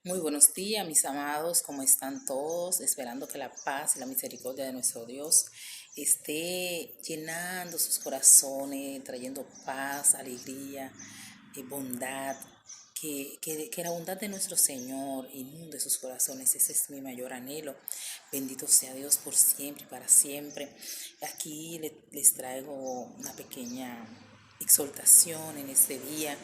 Muy buenos días, mis amados, ¿cómo están todos? Esperando que la paz y la misericordia de nuestro Dios esté llenando sus corazones, trayendo paz, alegría, bondad, que la bondad de nuestro Señor inunde sus corazones. Ese es mi mayor anhelo. Bendito sea Dios por siempre y para siempre. Aquí les traigo una pequeña exhortación en este día.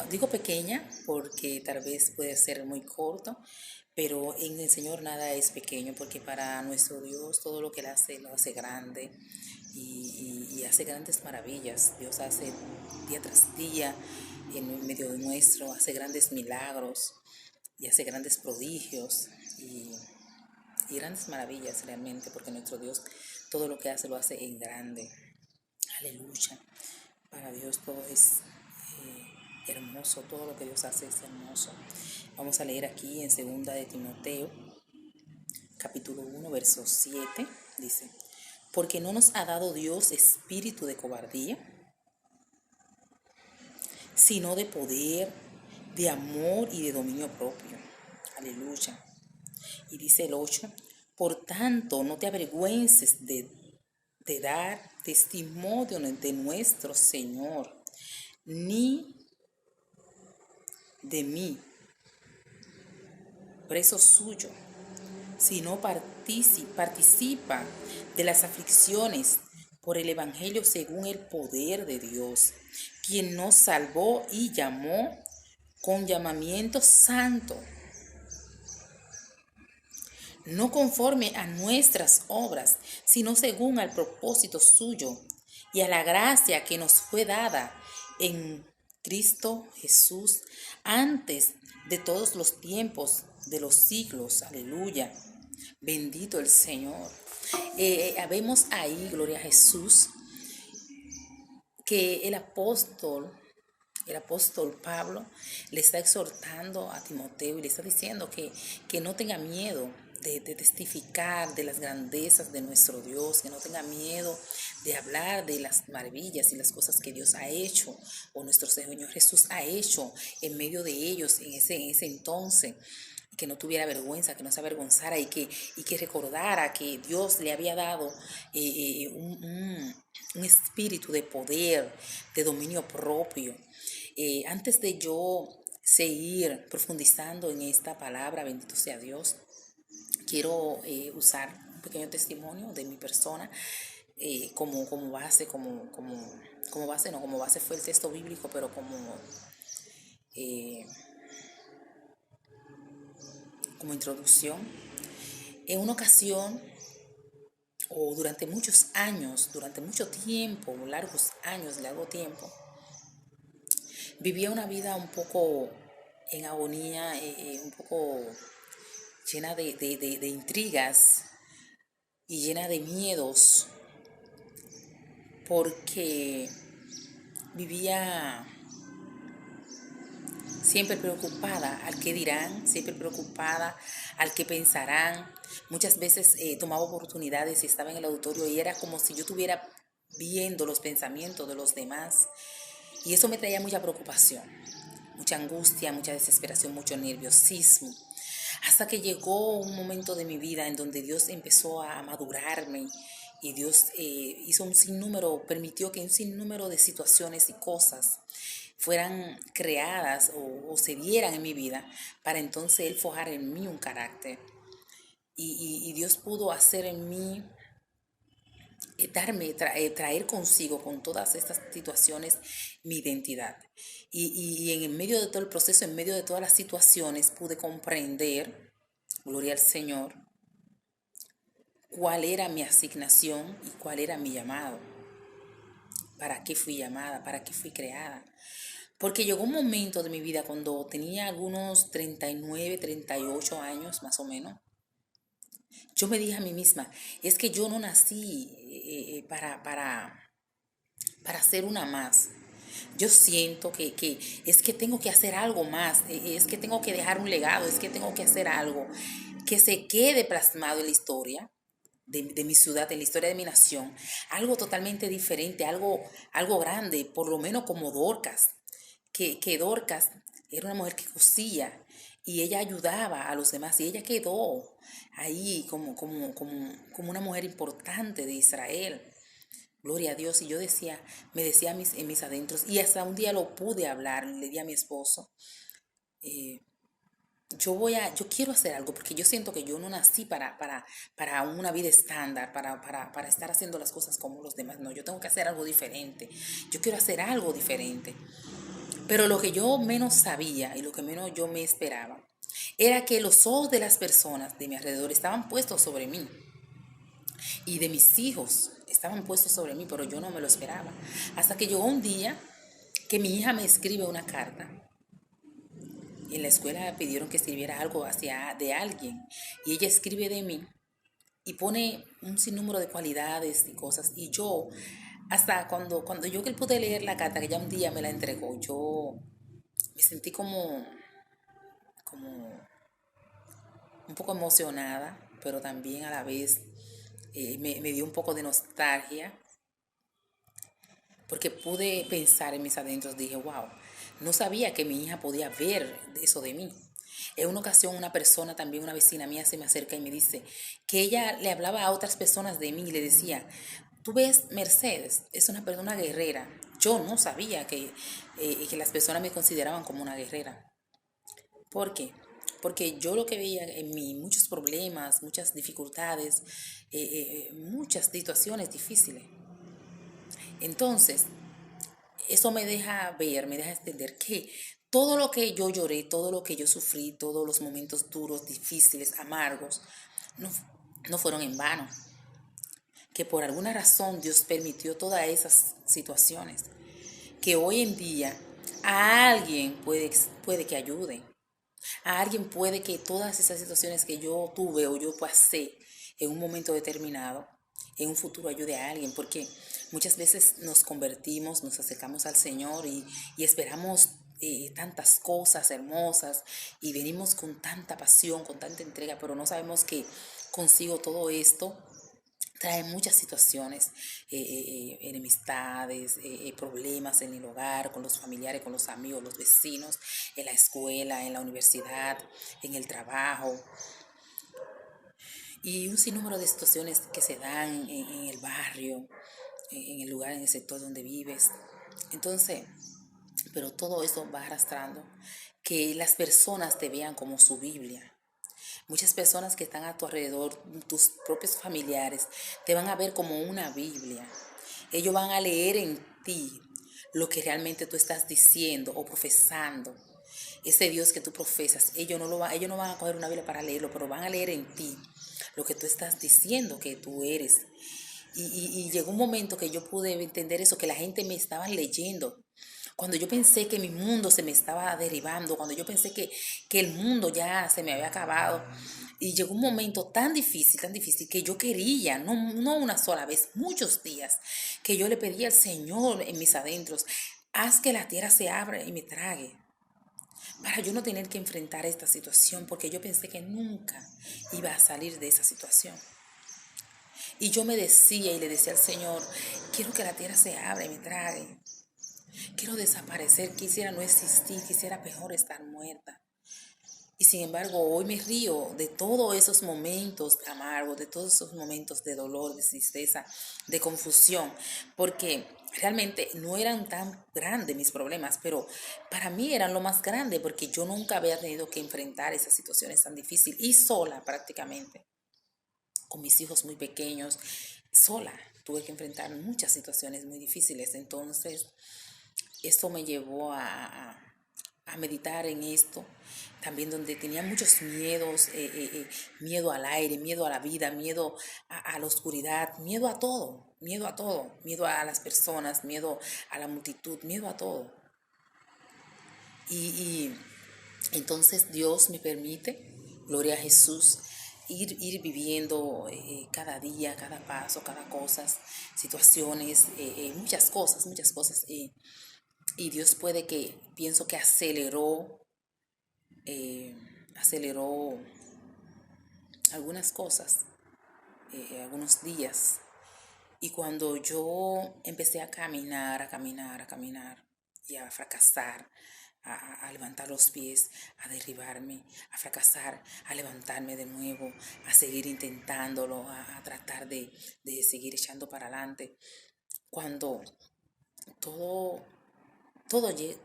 Digo pequeña porque tal vez puede ser muy corto, pero en el Señor nada es pequeño, porque para nuestro Dios todo lo que Él hace lo hace grande y hace grandes maravillas. Dios hace día tras día en medio de nuestro, hace grandes milagros y hace grandes prodigios y grandes maravillas realmente, porque nuestro Dios todo lo que hace lo hace en grande. Aleluya. Para Dios todo es hermoso, todo lo que Dios hace es hermoso. Vamos a leer aquí en segunda de Timoteo, capítulo 1, verso 7, dice: porque no nos ha dado Dios espíritu de cobardía, sino de poder, de amor y de dominio propio. Aleluya. Y dice el 8: por tanto, no te avergüences de dar testimonio de nuestro Señor, ni de mí, preso suyo, sino participa de las aflicciones por el Evangelio según el poder de Dios, quien nos salvó y llamó con llamamiento santo, no conforme a nuestras obras, sino según al propósito suyo y a la gracia que nos fue dada en Cristo Jesús antes de todos los tiempos de los siglos. Aleluya. Bendito el Señor. Vemos ahí, gloria a Jesús, que el apóstol Pablo le está exhortando a Timoteo y le está diciendo que no tenga miedo de testificar de las grandezas de nuestro Dios, que no tenga miedo de hablar de las maravillas y las cosas que Dios ha hecho o nuestro Señor Jesús ha hecho en medio de ellos en ese entonces. Que no tuviera vergüenza, que no se avergonzara y que recordara que Dios le había dado un espíritu de poder, de dominio propio. Antes de yo seguir profundizando en esta palabra, bendito sea Dios, quiero usar un pequeño testimonio de mi persona como base, como base, no, como base fue el texto bíblico, pero eh, como introducción. En una ocasión, o durante muchos años, durante mucho tiempo, largos años, largo tiempo, vivía una vida un poco en agonía, un poco llena de intrigas y llena de miedos, porque vivía siempre preocupada al que dirán, siempre preocupada al que pensarán. Muchas veces tomaba oportunidades y estaba en el auditorio y era como si yo estuviera viendo los pensamientos de los demás. Y eso me traía mucha preocupación, mucha angustia, mucha desesperación, mucho nerviosismo. Hasta que llegó un momento de mi vida en donde Dios empezó a madurarme y Dios permitió que un sinnúmero de situaciones y cosas fueran creadas o se dieran en mi vida para entonces Él forjar en mí un carácter. Y Dios pudo hacer en mí, traer consigo con todas estas situaciones mi identidad. Y en el medio de todo el proceso, en medio de todas las situaciones, pude comprender, gloria al Señor, cuál era mi asignación y cuál era mi llamado. ¿Para qué fui llamada? ¿Para qué fui creada? Porque llegó un momento de mi vida cuando tenía algunos 39, 38 años más o menos. Yo me dije a mí misma, es que yo no nací para ser una más. Yo siento que es que tengo que hacer algo más, es que tengo que dejar un legado, es que tengo que hacer algo que se quede plasmado en la historia de mi ciudad, en la historia de mi nación, algo totalmente diferente, algo grande, por lo menos como Dorcas, que Dorcas era una mujer que cosía y ella ayudaba a los demás y ella quedó ahí como una mujer importante de Israel. Gloria a Dios. Y yo decía, me decía en mis adentros, y hasta un día lo pude hablar, le di a mi esposo, eh, yo quiero hacer algo, porque yo siento que yo no nací para una vida estándar, para estar haciendo las cosas como los demás. No, yo tengo que hacer algo diferente. Yo quiero hacer algo diferente. Pero lo que yo menos sabía y lo que menos yo me esperaba era que los ojos de las personas de mi alrededor estaban puestos sobre mí y de mis hijos estaban puestos sobre mí, pero yo no me lo esperaba. Hasta que llegó un día que mi hija me escribe una carta. En la escuela pidieron que escribiera algo hacia de alguien y ella escribe de mí y pone un sinnúmero de cualidades y cosas. Y yo, hasta cuando yo que pude leer la carta que ella un día me la entregó, yo me sentí como un poco emocionada, pero también a la vez me dio un poco de nostalgia, porque pude pensar en mis adentros. Dije, wow, no sabía que mi hija podía ver eso de mí. En una ocasión una persona, también una vecina mía, se me acerca y me dice que ella le hablaba a otras personas de mí y le decía, tú ves, Mercedes es una persona guerrera. Yo no sabía que las personas me consideraban como una guerrera. ¿Por qué? Porque yo lo que veía en mí, muchos problemas, muchas dificultades, muchas situaciones difíciles. Entonces, eso me deja ver, me deja entender que todo lo que yo lloré, todo lo que yo sufrí, todos los momentos duros, difíciles, amargos, no, no fueron en vano. Que por alguna razón Dios permitió todas esas situaciones. Que hoy en día a alguien puede que ayude. A alguien puede que todas esas situaciones que yo tuve o yo pasé en un momento determinado, en un futuro ayude a alguien, porque muchas veces nos convertimos, nos acercamos al Señor y esperamos tantas cosas hermosas y venimos con tanta pasión, con tanta entrega, pero no sabemos que consigo todo esto trae muchas situaciones, enemistades, problemas en el hogar, con los familiares, con los amigos, los vecinos, en la escuela, en la universidad, en el trabajo, y un sinnúmero de situaciones que se dan en el barrio, en el lugar, en el sector donde vives. Entonces, pero todo eso va arrastrando que las personas te vean como su Biblia. Muchas personas que están a tu alrededor, tus propios familiares, te van a ver como una Biblia. Ellos van a leer en ti lo que realmente tú estás diciendo o profesando. Ese Dios que tú profesas, ellos no van a coger una Biblia para leerlo, pero van a leer en ti lo que tú estás diciendo que tú eres. Y llegó un momento que yo pude entender eso, que la gente me estaba leyendo. Cuando yo pensé que mi mundo se me estaba derribando, cuando yo pensé que el mundo ya se me había acabado, y llegó un momento tan difícil, que yo quería, no una sola vez, muchos días, que yo le pedí al Señor en mis adentros, haz que la tierra se abra y me trague, para yo no tener que enfrentar esta situación, porque yo pensé que nunca iba a salir de esa situación. Y yo me decía y le decía al Señor, quiero que la tierra se abra y me trague. Quiero desaparecer, quisiera no existir, quisiera mejor estar muerta. Y sin embargo, hoy me río de todos esos momentos amargos, de todos esos momentos de dolor, de tristeza, de confusión, porque realmente no eran tan grandes mis problemas, pero para mí eran lo más grande, porque yo nunca había tenido que enfrentar esas situaciones tan difíciles y sola prácticamente, con mis hijos muy pequeños, sola. Tuve que enfrentar muchas situaciones muy difíciles. Entonces, esto me llevó a meditar en esto, también donde tenía muchos miedos, miedo al aire, miedo a la vida, miedo a la oscuridad, miedo a todo, miedo a las personas, miedo a la multitud, miedo a todo. Y entonces Dios me permite, gloria a Jesús, ir viviendo cada día, cada paso, cada cosa, situaciones, muchas cosas. Y Dios puede que, pienso que aceleró algunas cosas, algunos días. Y cuando yo empecé a caminar y a fracasar, a levantar los pies, a derribarme, a fracasar, a levantarme de nuevo, a seguir intentándolo, a tratar de seguir echando para adelante. Cuando todo,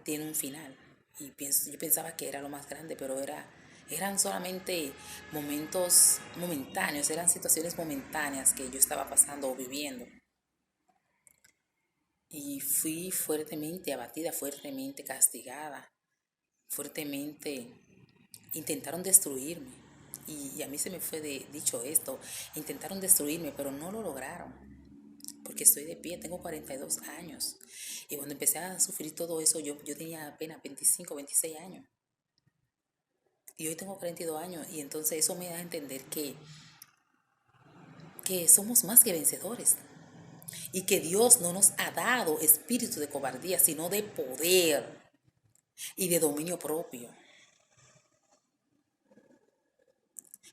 tiene un final. Y yo pensaba que era lo más grande, pero eran solamente momentos momentáneos, eran situaciones momentáneas que yo estaba pasando o viviendo. Y fui fuertemente abatida, fuertemente castigada, fuertemente intentaron destruirme. Y a mí se me fue dicho esto, intentaron destruirme, pero no lo lograron, porque estoy de pie, tengo 42 años. Y cuando empecé a sufrir todo eso, yo tenía apenas 25, 26 años. Y hoy tengo 42 años, y entonces eso me da a entender que somos más que vencedores. Y que Dios no nos ha dado espíritu de cobardía, sino de poder y de dominio propio.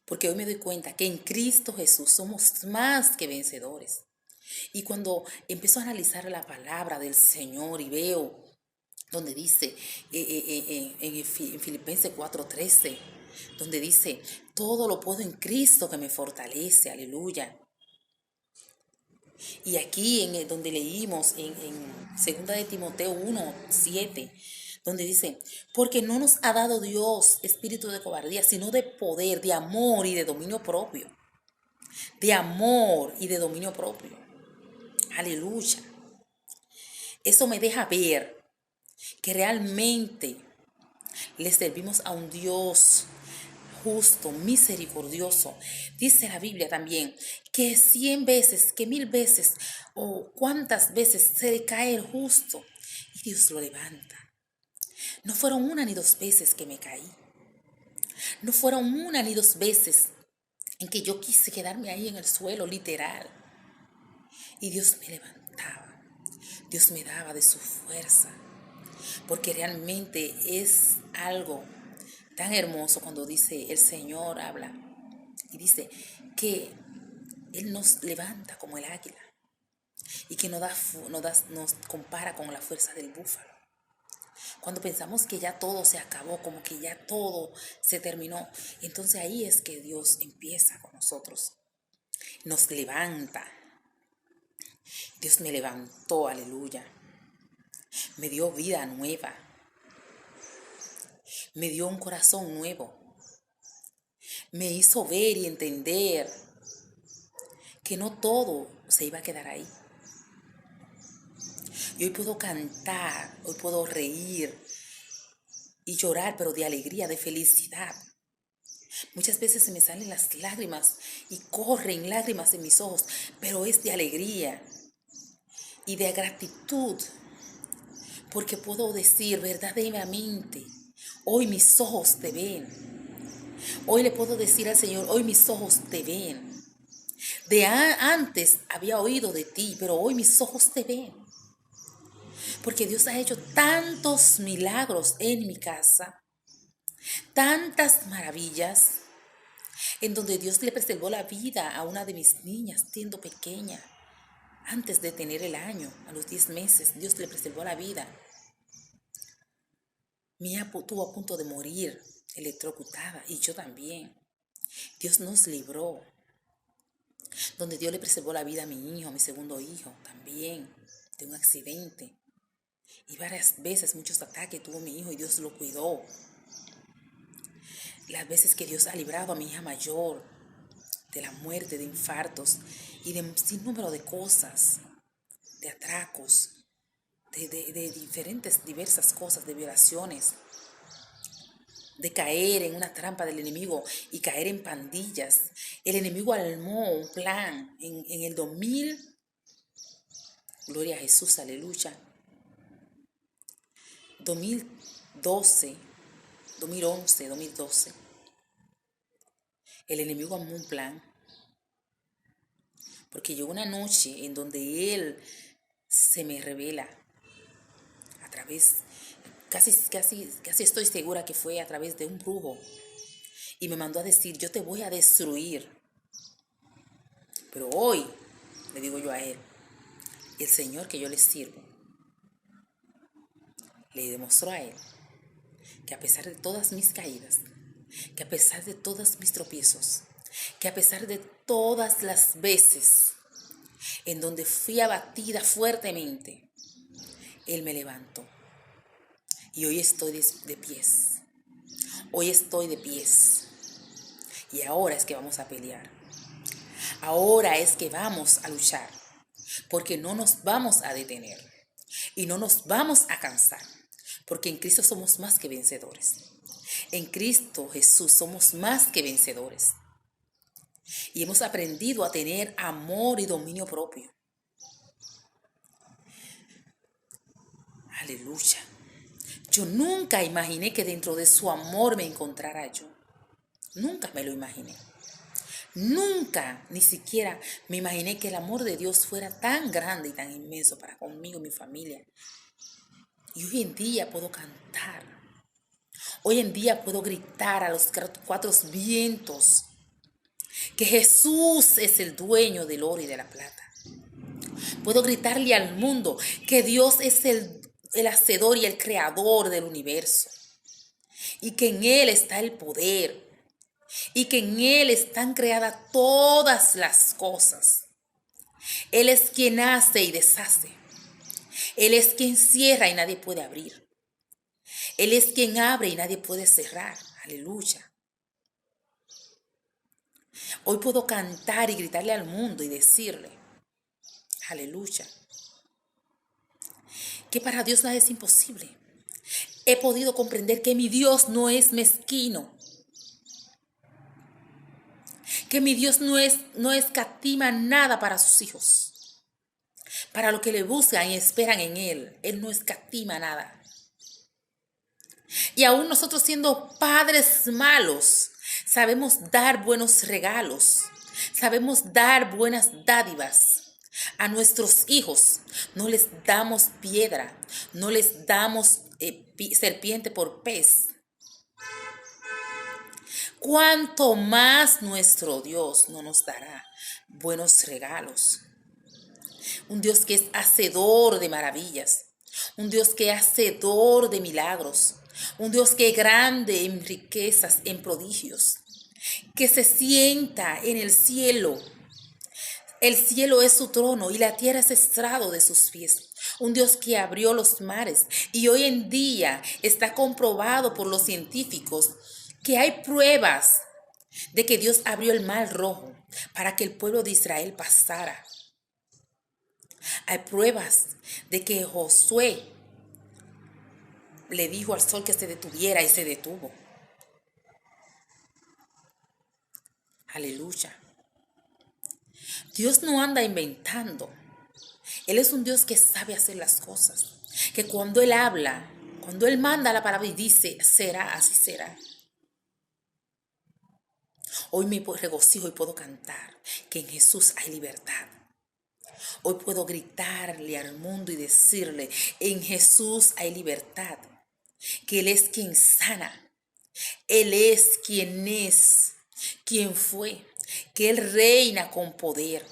Porque hoy me doy cuenta que en Cristo Jesús somos más que vencedores. Y cuando empiezo a analizar la palabra del Señor y veo donde dice en Filipenses 4:13, donde dice, todo lo puedo en Cristo que me fortalece, aleluya. Y aquí donde leímos en 2 de Timoteo 1:7, donde dice, porque no nos ha dado Dios espíritu de cobardía, sino de poder, de amor y de dominio propio. De amor y de dominio propio. Aleluya. Eso me deja ver que realmente le servimos a un Dios justo, misericordioso. Dice la Biblia también que 100 veces, que 1000 veces o cuántas veces se cae el justo y Dios lo levanta. No fueron una ni dos veces que me caí. No fueron una ni dos veces en que yo quise quedarme ahí en el suelo, literal. Y Dios me levantaba. Dios me daba de su fuerza. Porque realmente es algo tan hermoso cuando dice el Señor habla y dice que Él nos levanta como el águila y que nos compara con la fuerza del búfalo. Cuando pensamos que ya todo se acabó, como que ya todo se terminó, entonces ahí es que Dios empieza con nosotros. Nos levanta. Dios me levantó, aleluya. Me dio vida nueva. Me dio un corazón nuevo. Me hizo ver y entender que no todo se iba a quedar ahí. Y hoy puedo cantar, hoy puedo reír y llorar, pero de alegría, de felicidad. Muchas veces se me salen las lágrimas y corren lágrimas en mis ojos, pero es de alegría y de gratitud, porque puedo decir verdaderamente, hoy mis ojos te ven. Hoy le puedo decir al Señor, hoy mis ojos te ven. Antes había oído de ti, pero hoy mis ojos te ven. Porque Dios ha hecho tantos milagros en mi casa, tantas maravillas, en donde Dios le preservó la vida a una de mis niñas, siendo pequeña. Antes de tener el año, a los 10 meses, Dios le preservó la vida. Mi hija estuvo a punto de morir, electrocutada, y yo también. Dios nos libró. Donde Dios le preservó la vida a mi hijo, a mi segundo hijo, también, de un accidente. Y varias veces, muchos ataques tuvo mi hijo y Dios lo cuidó. Las veces que Dios ha librado a mi hija mayor de la muerte, de infartos y de un sinnúmero de cosas, de atracos, de diversas cosas, de violaciones, de caer en una trampa del enemigo y caer en pandillas. El enemigo armó un plan en el 2000, gloria a Jesús, aleluya, 2012, 2011, 2012. El enemigo armó un plan, porque llegó una noche en donde él se me revela a través, casi estoy segura que fue a través de un brujo, y me mandó a decir, yo te voy a destruir. Pero hoy, le digo yo a él, el Señor que yo le sirvo, le demostró a él que a pesar de todas mis caídas, que a pesar de todos mis tropiezos, que a pesar de todas las veces en donde fui abatida fuertemente, Él me levantó. Y hoy estoy de pies. Hoy estoy de pies. Y ahora es que vamos a pelear. Ahora es que vamos a luchar. Porque no nos vamos a detener. Y no nos vamos a cansar. Porque en Cristo somos más que vencedores. En Cristo Jesús somos más que vencedores. Y hemos aprendido a tener amor y dominio propio. Aleluya. Yo nunca imaginé que dentro de su amor me encontrara yo. Nunca me lo imaginé. Nunca, ni siquiera me imaginé que el amor de Dios fuera tan grande y tan inmenso para conmigo y mi familia. Y hoy en día puedo cantar. Hoy en día puedo gritar a los cuatro vientos que Jesús es el dueño del oro y de la plata. Puedo gritarle al mundo que Dios es el hacedor y el creador del universo. Y que en Él está el poder. Y que en Él están creadas todas las cosas. Él es quien hace y deshace. Él es quien cierra y nadie puede abrir. Él es quien abre y nadie puede cerrar. Aleluya. Hoy puedo cantar y gritarle al mundo y decirle, aleluya, que para Dios nada es imposible. He podido comprender que mi Dios no es mezquino. Que mi Dios no escatima nada para sus hijos. Para los que le buscan y esperan en Él, Él no escatima nada. Y aún nosotros siendo padres malos, sabemos dar buenos regalos. Sabemos dar buenas dádivas a nuestros hijos. No les damos piedra, no les damos serpiente por pez. ¿Cuánto más nuestro Dios no nos dará buenos regalos? Un Dios que es hacedor de maravillas. Un Dios que es hacedor de milagros. Un Dios que es grande en riquezas, en prodigios. Que se sienta en el cielo. El cielo es su trono y la tierra es estrado de sus pies. Un Dios que abrió los mares y hoy en día está comprobado por los científicos que hay pruebas de que Dios abrió el mar rojo para que el pueblo de Israel pasara. Hay pruebas de que Josué le dijo al sol que se detuviera y se detuvo. Aleluya. Dios no anda inventando. Él es un Dios que sabe hacer las cosas. Que cuando Él habla, cuando Él manda la palabra y dice, será, así será. Hoy me regocijo y puedo cantar que en Jesús hay libertad. Hoy puedo gritarle al mundo y decirle, en Jesús hay libertad. Que Él es quien sana. Él es, quien fue. Que Él reina con poder.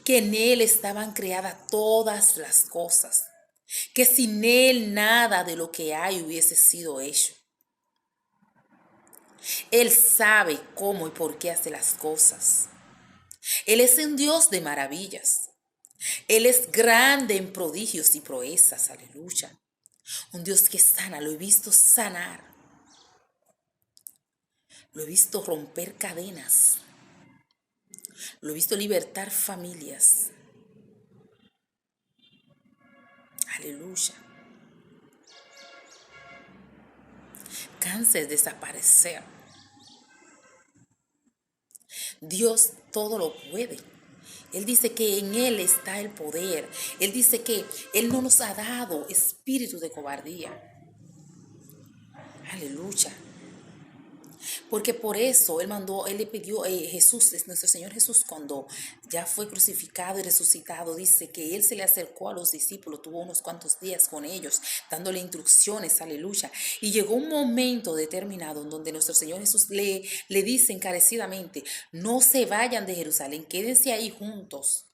Que en Él estaban creadas todas las cosas. Que sin Él nada de lo que hay hubiese sido hecho. Él sabe cómo y por qué hace las cosas. Él es un Dios de maravillas. Él es grande en prodigios y proezas. Aleluya. Un Dios que sana. Lo he visto sanar. Lo he visto romper cadenas. Lo he visto libertar familias. Aleluya. Cáncer desaparecer. Dios todo lo puede. Él dice que en Él está el poder. Él dice que Él no nos ha dado espíritu de cobardía. Aleluya. Porque por eso Él le pidió, Jesús, nuestro Señor Jesús, cuando ya fue crucificado y resucitado, dice que Él se le acercó a los discípulos, tuvo unos cuantos días con ellos, dándole instrucciones, aleluya. Y llegó un momento determinado en donde nuestro Señor Jesús le dice encarecidamente, no se vayan de Jerusalén, quédense ahí juntos,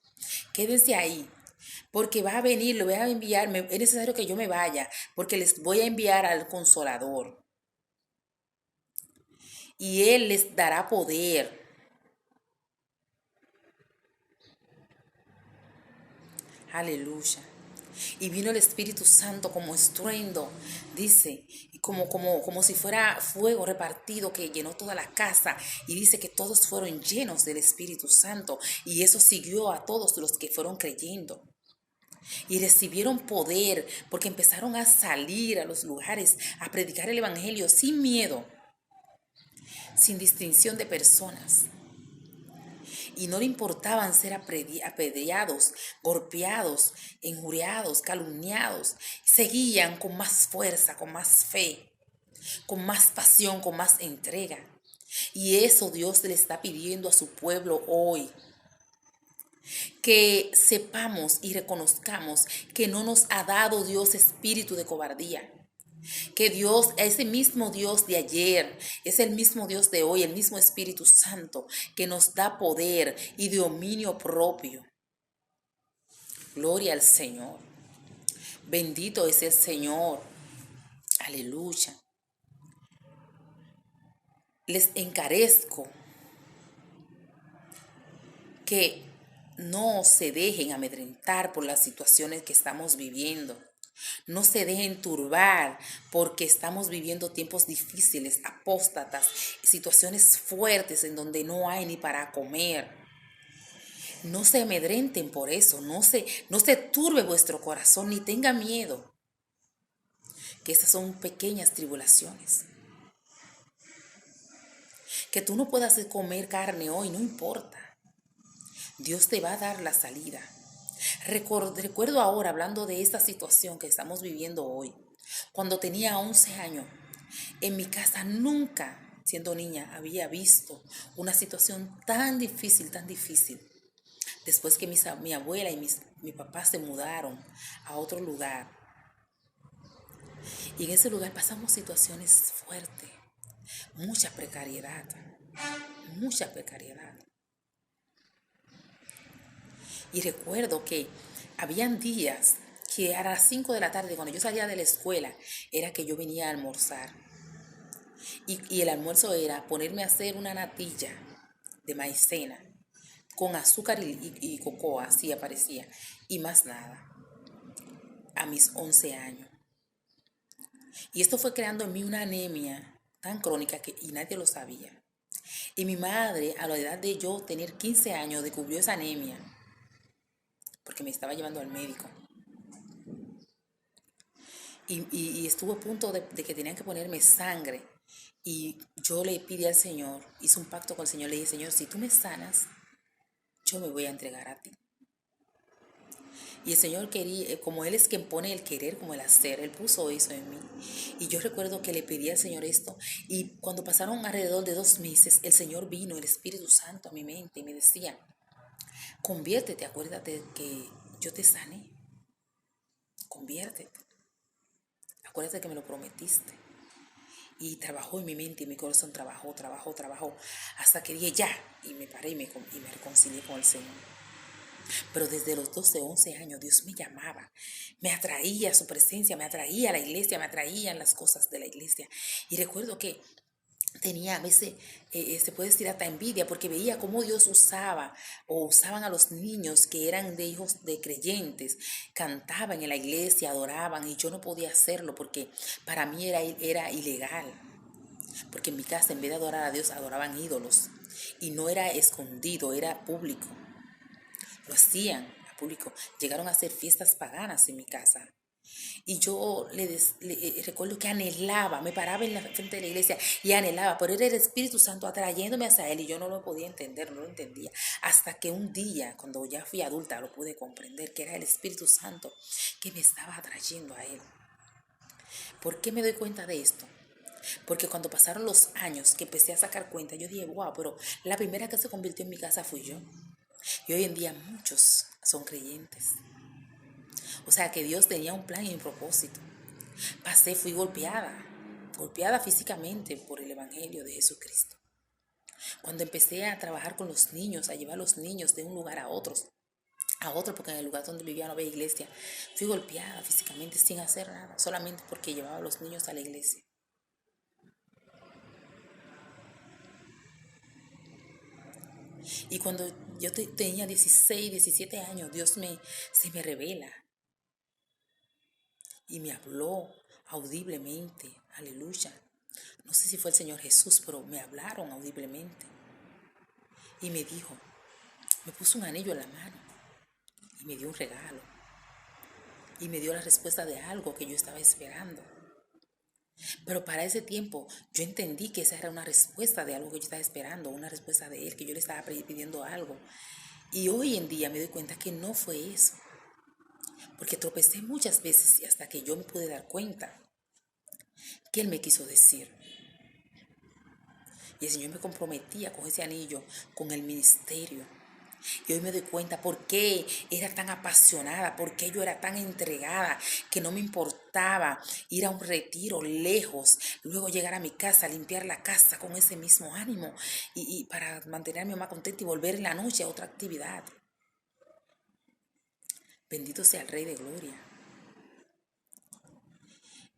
quédense ahí. Porque va a venir, le voy a enviar, es necesario que yo me vaya, porque les voy a enviar al Consolador. y Él les dará poder. Aleluya. Y vino el Espíritu Santo como estruendo, dice, y como si fuera fuego repartido que llenó toda la casa. Y dice que todos fueron llenos del Espíritu Santo. Y eso siguió a todos los que fueron creyendo. Y recibieron poder porque empezaron a salir a los lugares a predicar el Evangelio sin miedo, sin distinción de personas. Y no le importaban ser apedreados, golpeados, injuriados, calumniados. Seguían con más fuerza, con más fe, con más pasión, con más entrega. Y eso Dios le está pidiendo a su pueblo hoy. Que sepamos y reconozcamos que no nos ha dado Dios espíritu de cobardía. Que Dios, ese mismo Dios de ayer, es el mismo Dios de hoy, el mismo Espíritu Santo, que nos da poder y dominio propio. Gloria al Señor. Bendito es el Señor. Aleluya. Les encarezco que no se dejen amedrentar por las situaciones que estamos viviendo. No se dejen turbar porque estamos viviendo tiempos difíciles, apóstatas, situaciones fuertes en donde no hay ni para comer. No se amedrenten por eso, no se turbe vuestro corazón ni tenga miedo, que esas son pequeñas tribulaciones. Que tú no puedas comer carne hoy, no importa. Dios te va a dar la salida. Recuerdo ahora, hablando de esta situación que estamos viviendo hoy, cuando tenía 11 años, en mi casa nunca, siendo niña, había visto una situación tan difícil, tan difícil. Después que mi abuela y mi papá se mudaron a otro lugar. Y en ese lugar pasamos situaciones fuertes, mucha precariedad, mucha precariedad. Y recuerdo que habían días que a las 5 de la tarde, cuando yo salía de la escuela, era que yo venía a almorzar. Y el almuerzo era ponerme a hacer una natilla de maicena con azúcar y cocoa, así aparecía, y más nada, a mis 11 años. Y esto fue creando en mí una anemia tan crónica y nadie lo sabía. Y mi madre, a la edad de yo tener 15 años, descubrió esa anemia porque me estaba llevando al médico. Y estuvo a punto de que tenían que ponerme sangre. Y yo le pedí al Señor, hice un pacto con el Señor, le dije, Señor, si tú me sanas, yo me voy a entregar a ti. Y el Señor quería, como Él es quien pone el querer como el hacer, Él puso eso en mí. Y yo recuerdo que le pedí al Señor esto, y cuando pasaron alrededor de 2 meses, el Señor vino, el Espíritu Santo a mi mente, y me decía, conviértete, acuérdate que yo te sané, conviértete, acuérdate que me lo prometiste. Y trabajó en mi mente y mi corazón, trabajó, hasta que dije ya, y me paré y me reconcilié con el Señor. Pero desde los 12, 11 años Dios me llamaba, me atraía a su presencia, me atraía a la iglesia, me atraían las cosas de la iglesia. Y recuerdo que tenía a veces, se puede decir hasta envidia, porque veía cómo Dios usaba o usaban a los niños que eran de hijos de creyentes, cantaban en la iglesia, adoraban, y yo no podía hacerlo porque para mí era ilegal. Porque en mi casa, en vez de adorar a Dios, adoraban ídolos. Y no era escondido, era público. Lo hacían a público. Llegaron a hacer fiestas paganas en mi casa. Y yo recuerdo que anhelaba, me paraba en la frente de la iglesia y anhelaba, pero era el Espíritu Santo atrayéndome hacia Él y yo no lo podía entender, no lo entendía. Hasta que un día, cuando ya fui adulta, lo pude comprender, que era el Espíritu Santo que me estaba atrayendo a Él. ¿Por qué me doy cuenta de esto? Porque cuando pasaron los años que empecé a sacar cuenta, yo dije, wow, pero la primera que se convirtió en mi casa fui yo. Y hoy en día muchos son creyentes. O sea que Dios tenía un plan y un propósito. Fui golpeada físicamente por el Evangelio de Jesucristo. Cuando empecé a trabajar con los niños, a llevar a los niños de un lugar a otro, porque en el lugar donde vivía no había iglesia, fui golpeada físicamente sin hacer nada, solamente porque llevaba a los niños a la iglesia. Y cuando yo tenía 16, 17 años, se me revela y me habló audiblemente. Aleluya. No sé si fue el Señor Jesús, pero me hablaron audiblemente. Y me dijo, me puso un anillo en la mano y me dio un regalo. Y me dio la respuesta de algo que yo estaba esperando. Pero para ese tiempo yo entendí que esa era una respuesta de algo que yo estaba esperando, una respuesta de Él, que yo le estaba pidiendo algo. Y hoy en día me doy cuenta que no fue eso. Porque tropecé muchas veces y hasta que yo me pude dar cuenta que Él me quiso decir. Y el Señor me comprometía con ese anillo, con el ministerio. Y hoy me doy cuenta por qué era tan apasionada, por qué yo era tan entregada, que no me importaba ir a un retiro lejos, luego llegar a mi casa, limpiar la casa con ese mismo ánimo y para mantener a mi mamá contenta y volver en la noche a otra actividad. Bendito sea el Rey de Gloria.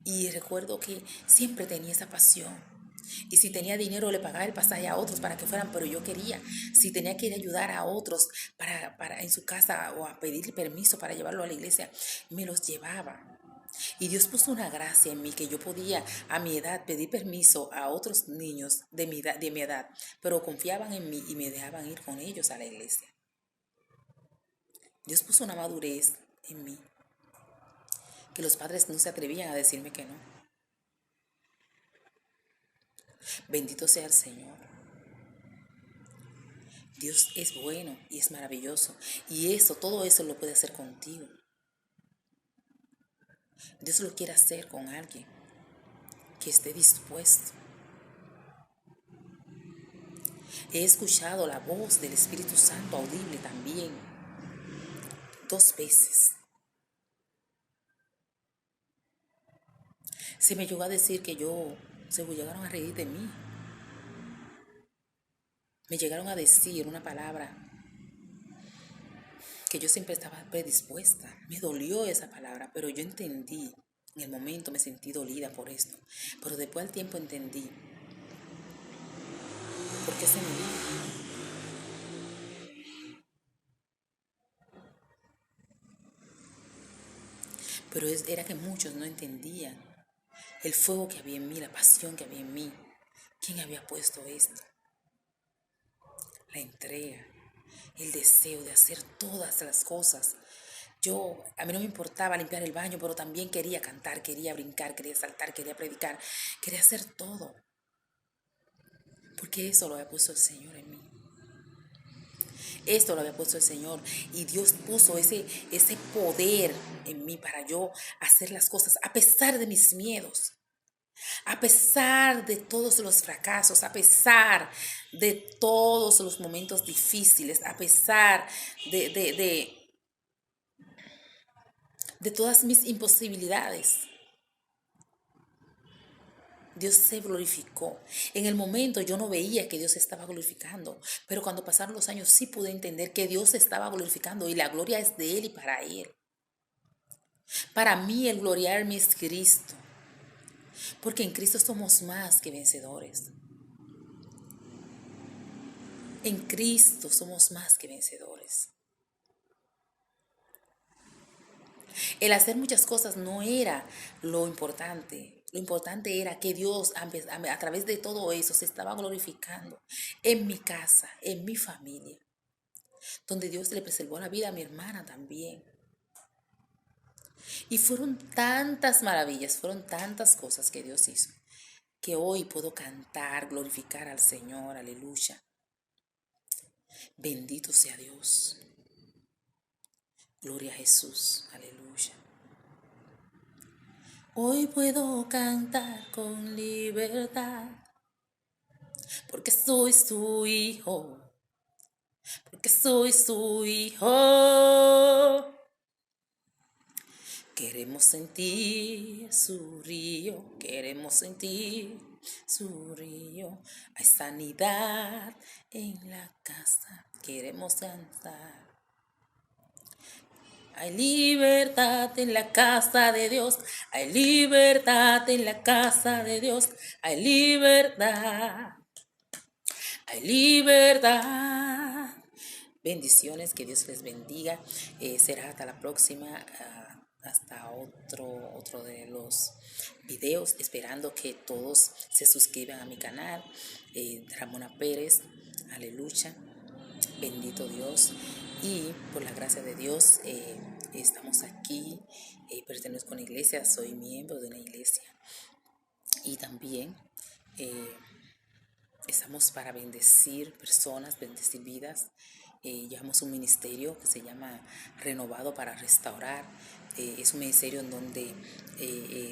Y recuerdo que siempre tenía esa pasión. Y si tenía dinero le pagaba el pasaje a otros para que fueran, pero yo quería. Si tenía que ir a ayudar a otros para en su casa o a pedirle permiso para llevarlo a la iglesia, me los llevaba. Y Dios puso una gracia en mí que yo podía a mi edad pedir permiso a otros niños de mi edad, pero confiaban en mí y me dejaban ir con ellos a la iglesia. Dios puso una madurez en mí que los padres no se atrevían a decirme que no. Bendito sea el Señor. Dios es bueno y es maravilloso. Y todo eso lo puede hacer contigo. Dios lo quiere hacer con alguien que esté dispuesto. He escuchado la voz del Espíritu Santo audible también 2 veces. Se me llegó a decir que se llegaron a reír de mí. Me llegaron a decir una palabra que yo siempre estaba predispuesta. Me dolió esa palabra, pero yo entendí. En el momento me sentí dolida por esto. Pero después al tiempo entendí por qué se me dijo. Pero era que muchos no entendían el fuego que había en mí, la pasión que había en mí. ¿Quién había puesto esto? La entrega, el deseo de hacer todas las cosas. A mí no me importaba limpiar el baño, pero también quería cantar, quería brincar, quería saltar, quería predicar, quería hacer todo. Porque eso lo había puesto el Señor en mí. Esto lo había puesto el Señor y Dios puso ese poder en mí para yo hacer las cosas a pesar de mis miedos, a pesar de todos los fracasos, a pesar de todos los momentos difíciles, a pesar de todas mis imposibilidades. Dios se glorificó. En el momento yo no veía que Dios se estaba glorificando, pero cuando pasaron los años sí pude entender que Dios se estaba glorificando y la gloria es de Él y para Él. Para mí el gloriarme es Cristo, porque en Cristo somos más que vencedores. En Cristo somos más que vencedores. El hacer muchas cosas no era lo importante. Lo importante era que Dios a través de todo eso se estaba glorificando en mi casa, en mi familia, donde Dios le preservó la vida a mi hermana también. Y fueron tantas maravillas, fueron tantas cosas que Dios hizo, que hoy puedo cantar, glorificar al Señor, aleluya. Bendito sea Dios. Gloria a Jesús, aleluya. Hoy puedo cantar con libertad, porque soy su hijo, porque soy su hijo. Queremos sentir su río, queremos sentir su río. Hay sanidad en la casa, queremos cantar. Hay libertad en la casa de Dios, hay libertad en la casa de Dios, hay libertad, hay libertad. Bendiciones, que Dios les bendiga. Será hasta la próxima, hasta otro de los videos, esperando que todos se suscriban a mi canal. Ramona Pérez, aleluya, bendito Dios. Y por la gracia de Dios, estamos aquí, pertenezco a una iglesia, soy miembro de una iglesia. Y también estamos para bendecir personas, bendecir vidas. Llevamos un ministerio que se llama Renovado para Restaurar. Es un ministerio en donde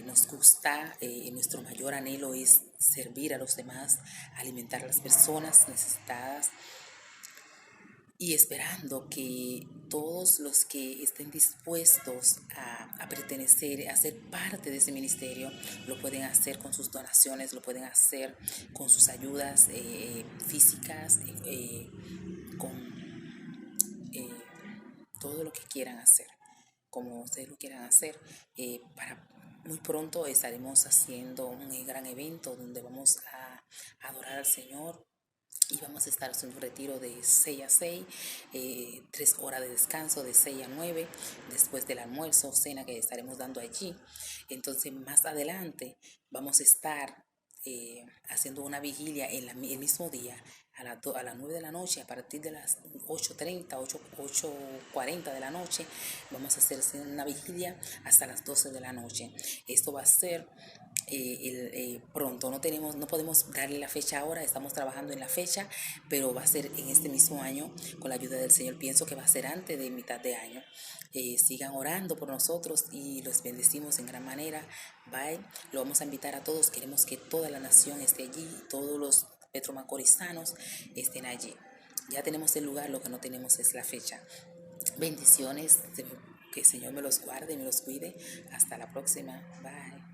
nos gusta, nuestro mayor anhelo es servir a los demás, alimentar a las personas necesitadas, y esperando que todos los que estén dispuestos a pertenecer, a ser parte de ese ministerio, lo pueden hacer con sus donaciones, lo pueden hacer con sus ayudas físicas, con todo lo que quieran hacer, como ustedes lo quieran hacer. Para muy pronto estaremos haciendo un gran evento donde vamos a adorar al Señor. Y vamos a estar haciendo un retiro de 6 a 6, 3 horas de descanso de 6 a 9, después del almuerzo, cena que estaremos dando allí. Entonces más adelante vamos a estar haciendo una vigilia en el mismo día, a las 9 de la noche, a partir de las 8:30, 8:40 de la noche, vamos a hacer una vigilia hasta las 12 de la noche. Esto va a ser pronto, no podemos darle la fecha ahora, estamos trabajando en la fecha, pero va a ser en este mismo año, con la ayuda del Señor. Pienso que va a ser antes de mitad de año. Sigan orando por nosotros y los bendecimos en gran manera. Bye. Lo vamos a invitar a todos. Queremos que toda la nación esté allí, todos los petromacorizanos estén allí. Ya tenemos el lugar, lo que no tenemos es la fecha. Bendiciones, que el Señor me los guarde y me los cuide. Hasta la próxima. Bye.